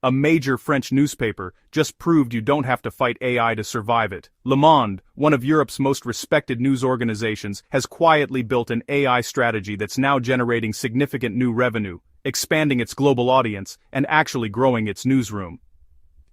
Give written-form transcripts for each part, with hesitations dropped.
a major French newspaper, just proved you don't have to fight AI to survive it. Le Monde, one of Europe's most respected news organizations, has quietly built an AI strategy that's now generating significant new revenue, expanding its global audience, and actually growing its newsroom.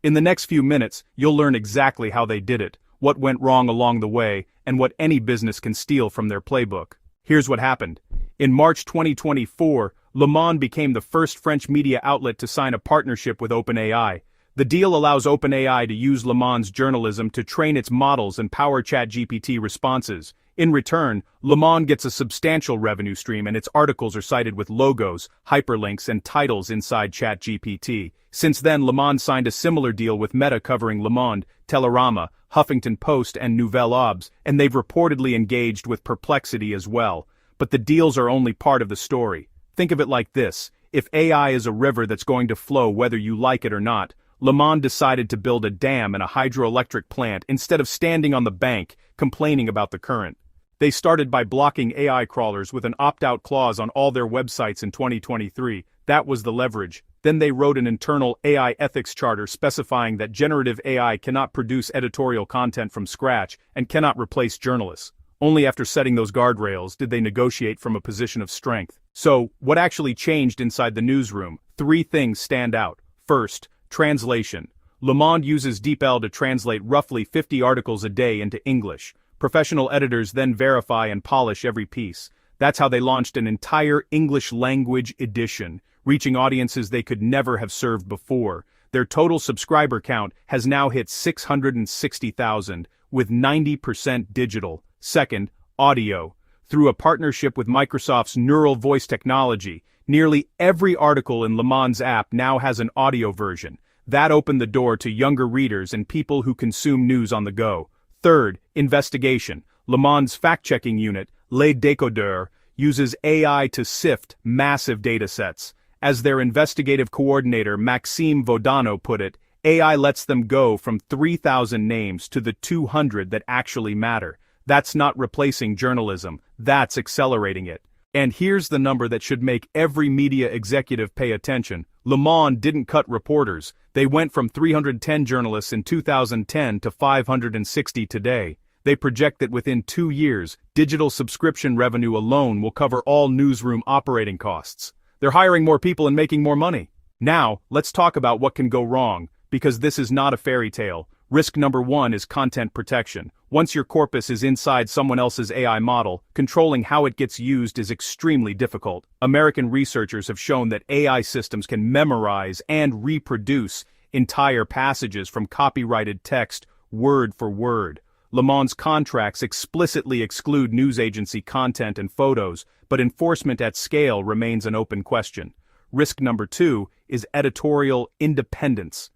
In the next few minutes, you'll learn exactly how they did it, what went wrong along the way, and what any business can steal from their playbook. Here's what happened. In March 2024, Le Monde became the first French media outlet to sign a partnership with OpenAI. The deal allows OpenAI to use Le Monde's journalism to train its models and power ChatGPT responses. In return, Le Monde gets a substantial revenue stream and its articles are cited with logos, hyperlinks, and titles inside ChatGPT. Since then, Le Monde signed a similar deal with Meta covering Le Monde, Télérama, Huffington Post, and Nouvelle Obs, and they've reportedly engaged with Perplexity as well. But the deals are only part of the story. Think of it like this: if AI is a river that's going to flow whether you like it or not, Le Monde decided to build a dam and a hydroelectric plant instead of standing on the bank, complaining about the current. They started by blocking AI crawlers with an opt-out clause on all their websites in 2023. That was the leverage. Then they wrote an internal AI ethics charter specifying that generative AI cannot produce editorial content from scratch and cannot replace journalists. Only after setting those guardrails did they negotiate from a position of strength. So, what actually changed inside the newsroom? 3 things stand out. First, translation. Le Monde uses DeepL to translate roughly 50 articles a day into English. Professional editors then verify and polish every piece. That's how they launched an entire English-language edition, reaching audiences they could never have served before. Their total subscriber count has now hit 660,000, with 90% digital. Second, audio. Through a partnership with Microsoft's neural voice technology, nearly every article in Le Monde's app now has an audio version. That opened the door to younger readers and people who consume news on the go. Third, investigation. Le Monde's fact-checking unit, Les Décodeurs, uses AI to sift massive datasets. As their investigative coordinator Maxime Vaudano put it, AI lets them go from 3,000 names to the 200 that actually matter. That's not replacing journalism, that's accelerating it. And here's the number that should make every media executive pay attention. Le Monde didn't cut reporters. They went from 310 journalists in 2010 to 560 today. They project that within 2 years, digital subscription revenue alone will cover all newsroom operating costs. They're hiring more people and making more money. Now, let's talk about what can go wrong, because this is not a fairy tale. Risk number 1 is content protection. Once your corpus is inside someone else's AI model, controlling how it gets used is extremely difficult. American researchers have shown that AI systems can memorize and reproduce entire passages from copyrighted text, word for word. Le Monde's contracts explicitly exclude news agency content and photos, but enforcement at scale remains an open question. Risk number 2 is editorial independence.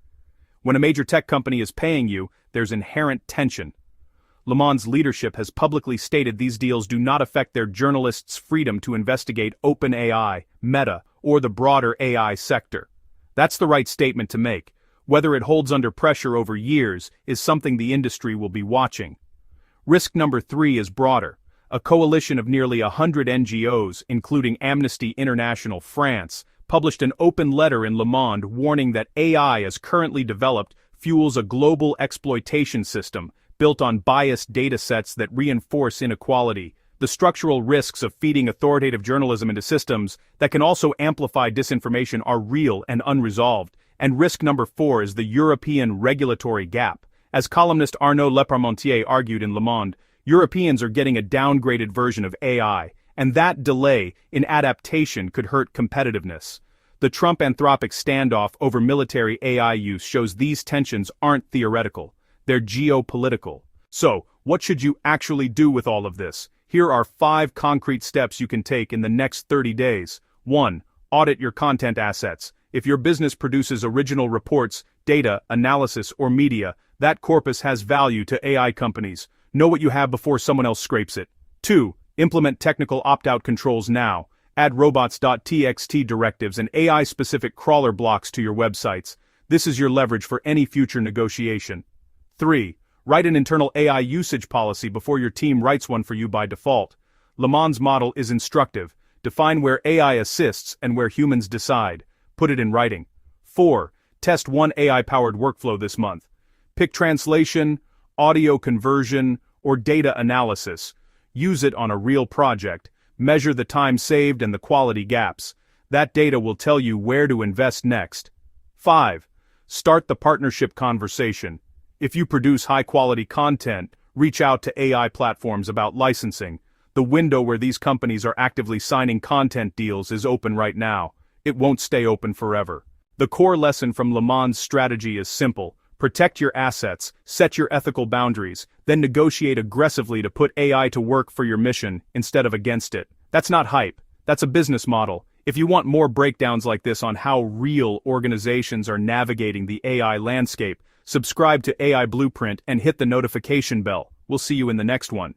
When a major tech company is paying you, there's inherent tension. Le Monde's leadership has publicly stated these deals do not affect their journalists' freedom to investigate OpenAI, Meta, or the broader AI sector. That's the right statement to make. Whether it holds under pressure over years is something the industry will be watching. Risk number 3 is broader. A coalition of nearly 100 NGOs, including Amnesty International France, published an open letter in Le Monde warning that AI as currently developed fuels a global exploitation system built on biased datasets that reinforce inequality. The structural risks of feeding authoritative journalism into systems that can also amplify disinformation are real and unresolved. And risk number 4 is the European regulatory gap. As columnist Arnaud Leparmentier argued in Le Monde, Europeans are getting a downgraded version of AI, and that delay in adaptation could hurt competitiveness. The Trump-Anthropic standoff over military AI use shows these tensions aren't theoretical, they're geopolitical. So, what should you actually do with all of this? Here are 5 concrete steps you can take in the next 30 days. 1. Audit your content assets. If your business produces original reports, data, analysis, or media, that corpus has value to AI companies. Know what you have before someone else scrapes it. 2. Implement technical opt-out controls now. Add robots.txt directives and AI-specific crawler blocks to your websites. This is your leverage for any future negotiation. 3. Write an internal AI usage policy before your team writes one for you by default. Le Monde's model is instructive. Define where AI assists and where humans decide. Put it in writing. 4. Test one AI-powered workflow this month. Pick translation, audio conversion, or data analysis. Use it on a real project. Measure the time saved and the quality gaps. That data will tell you where to invest next. 5. Start the partnership conversation. If you produce high-quality content, reach out to AI platforms about licensing. The window where these companies are actively signing content deals is open right now. It won't stay open forever. The core lesson from Le Monde's strategy is simple. Protect your assets, set your ethical boundaries, then negotiate aggressively to put AI to work for your mission instead of against it. That's not hype. That's a business model. If you want more breakdowns like this on how real organizations are navigating the AI landscape, subscribe to AI Blueprint and hit the notification bell. We'll see you in the next one.